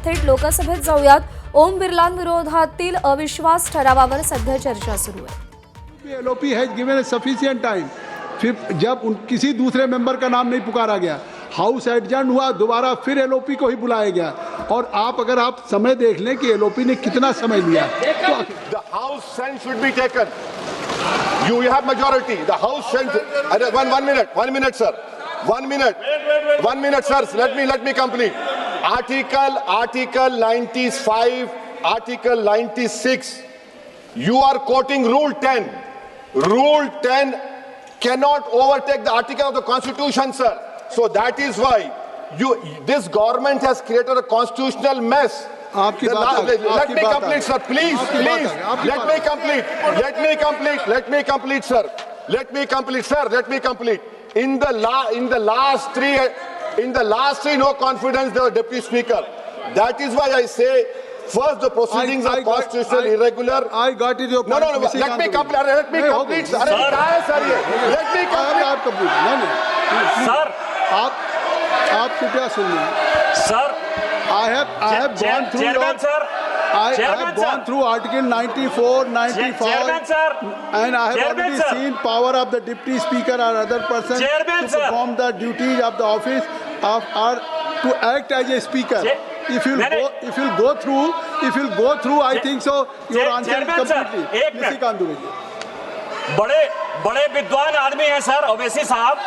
थेट लोकसभेत जाऊयात. ओम बिर्लांविरोधातील अविश्वास ठरावावर सध्या चर्चा सुरू आहे. LOP has given sufficient time. फिर जब किसी दूसरे मेंबर का नाम नहीं पुकारा गया, हाउस एडजर्न हुआ, दोबारा फिर एलओपी को ही बुलाया गया. और अगर आप समय देख लें कि एलओपी ने कितना समय लिया. The house sense should be taken. You have majority. The house sense. One minute, sir. 1 minute. 1 minute, sir. Let me complete. Article 95, Article 96. You are quoting Rule 10. Rule 10 cannot overtake the article of the Constitution, sir. So that is why this government has created a constitutional mess. Let me complete, sir. Please. Let me complete, sir. Let me complete. In the last three no confidence, the deputy speaker. That is why I say, first the proceedings are constitutional irregular. I got it. No. Let me complete. Let me complete. Sir. Let me complete. Sir. आप कृपया सुनिए. Sir. I have gone through. Chairman, sir. I have gone through Article 94, 95, Chairman, sir. and I have Chairman, already sir. seen power of the deputy speaker or other person Chairman, to sir. perform the duties of the office or to act as a speaker. If you'll go through, I think so. Your answer is Chairman, sir. completely. एक minute. Nishikant Dubey ji. बड़े विद्वान आदमी हैं sir Owaisi साहब.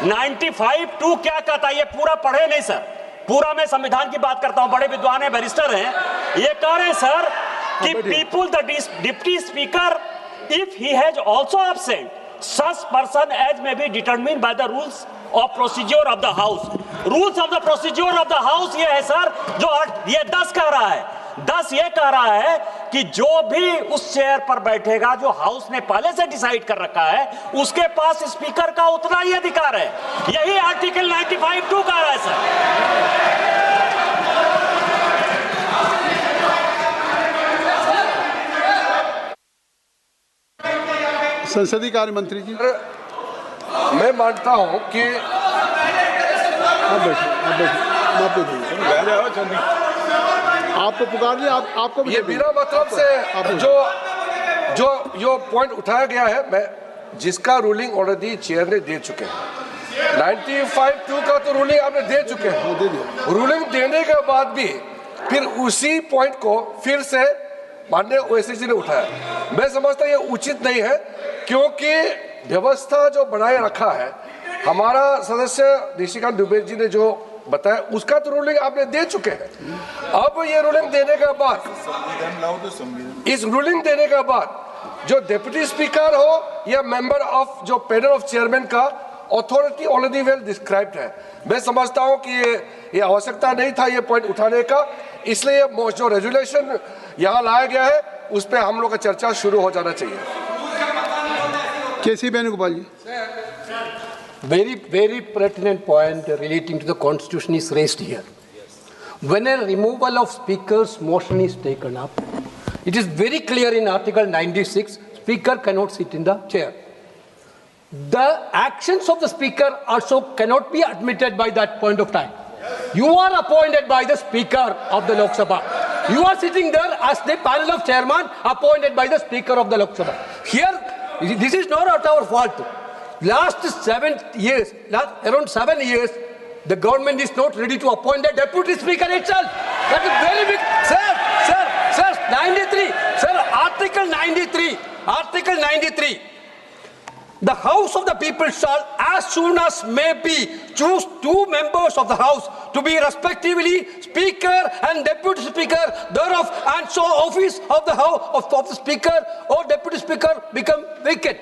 95(2) क्या कहता है ये पूरा पढ़े नहीं सर. पूरा मैं संविधान की बात करता हूं. बड़े विद्वान हैं, बैरिस्टर हैं. ये कह रहे हैं सर कि people the deputy speaker if he has also absent such person as may be determined by the rules of procedure of the house. Rules of the procedure of the house ये है sir जो ये 10 कह रहा है. 10 ये कह रहा है कि जो भी उस चेयर पर बैठेगा जो हाउस ने पहले से डिसाइड कर रखा है उसके पास स्पीकर का उतना ही अधिकार है. यही आर्टिकल 95(2) कह रहा है सर. संसदीय कार्य मंत्री जी. मैं मानता हूं कि आप बैठिए. आपको पुकार लिया. आपको ये मेरा मतलब से जो पॉइंट उठाया गया है, मैं जिसका रूलिंग ऑलरेडी चेयर ने दे चुके हैं. 95(2) का तो रूलिंग आपने दे चुके हैं. रूलिंग देने के बाद भी फिर उसी पॉइंट को फिर से माननीय ओवैसी जी ने उठाया. मैं समझता ये उचित नहीं है क्योंकि व्यवस्था जो बनाए रखा है हमारा सदस्य निशिकांत दुबे जी ने जो बताया उसका तो रूलिंग आपने दे चुके हैं. अब ये रूलिंग देने के बाद इस रूलिंग देने के बाद जो डिप्टी स्पीकर हो या मेंबर ऑफ जो पैनल ऑफ चेयरमैन का अथॉरिटी ऑलरेडी वेल डिस्क्राइब्ड है. मैं समझता हूं कि ये आवश्यकता नहीं था ये पॉइंट उठाने का. इसलिए जो रेजुलेशन यहाँ लाया गया है उस पर हम लोग का चर्चा शुरू हो जाना चाहिए. केसी वेणुगोपाल जी. Very pertinent point relating to the constitution is raised here. When a removal of speaker's motion is taken up, it is very clear in Article 96, speaker cannot sit in the chair. The actions of the speaker also cannot be admitted by that point of time. You are appointed by the speaker of the Lok Sabha. You are sitting there as the panel of chairman appointed by the speaker of the Lok Sabha. Here, this is not our fault. Last 7 years, around 7 years, the government is not ready to appoint the deputy speaker itself. That is very big. Sir, 93. Sir, Article 93. The House of the People shall, as soon as may be, choose 2 members of the House to be respectively Speaker and Deputy Speaker thereof, and so office of the House of the Speaker or Deputy Speaker become vacant.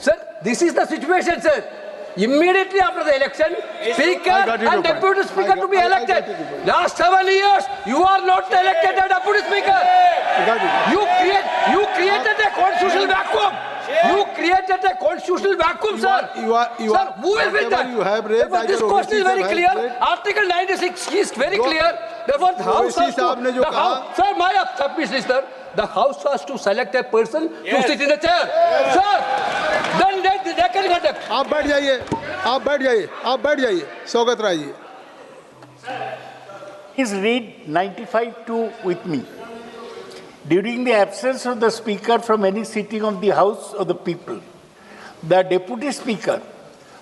Sir, this is the situation, sir. Immediately after the election, Speaker and Deputy Speaker to be elected. Last 7 years, you are not elected a Deputy Speaker. You created a constitutional vacuum. You created a constitutional vacuum, sir. Sir, who will win that? Therefore, this question is very clear. Article 96 is very clear. Therefore, the House has to... Sir, my submission is there. The House has to select a person to sit in the chair. Sir, then they can conduct. आप बैठ जाइए. स्वागत Rai ji. Please read 95(2) with me. During the absence of the Speaker from any sitting of the House of the People, the Deputy Speaker,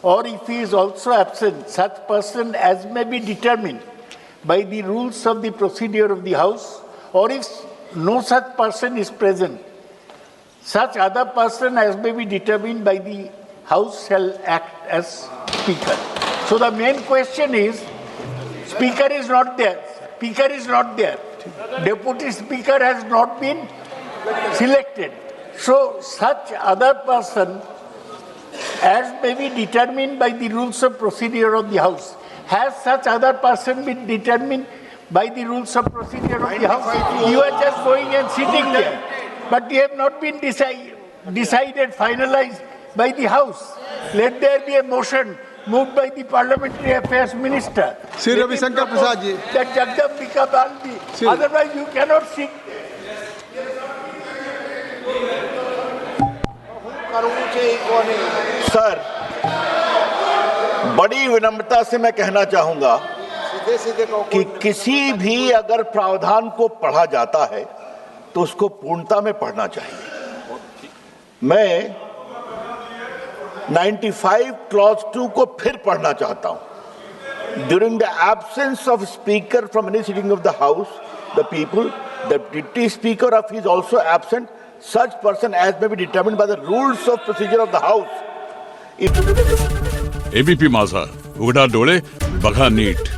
or if he is also absent, such person as may be determined by the rules of the procedure of the House, or if no such person is present, such other person as may be determined by the House shall act as Speaker. So the main question is, Speaker is not there. Speaker is not there. Deputy Speaker has not been selected. So such other person as may be determined by the rules of procedure of the House. Has such other person been determined by the rules of procedure of the House? You are just going and sitting there. But they have not been decided, finalized by the House. Let there be a motion moved by the Parliamentary Affairs Minister. Sri Let Ravi him Shankar propose Prasad ji. that Jagdambika Baldi. Sri- Otherwise you cannot sit. Sir, बड़ी विनम्रता से मैं कहना चाहूंगा कि किसी भी अगर प्रावधान को पढ़ा जाता है तो उसको पूर्णता में पढ़ना चाहिए। मैं 95 क्लॉज 2 को फिर पढ़ना चाहता हूं। During the absence of speaker from any sitting of the house, the people, the deputy speaker of he is also absent, such person as may be determined by the rules of procedure of the house. ABP माझा, उघडा डोळे बघा NEET.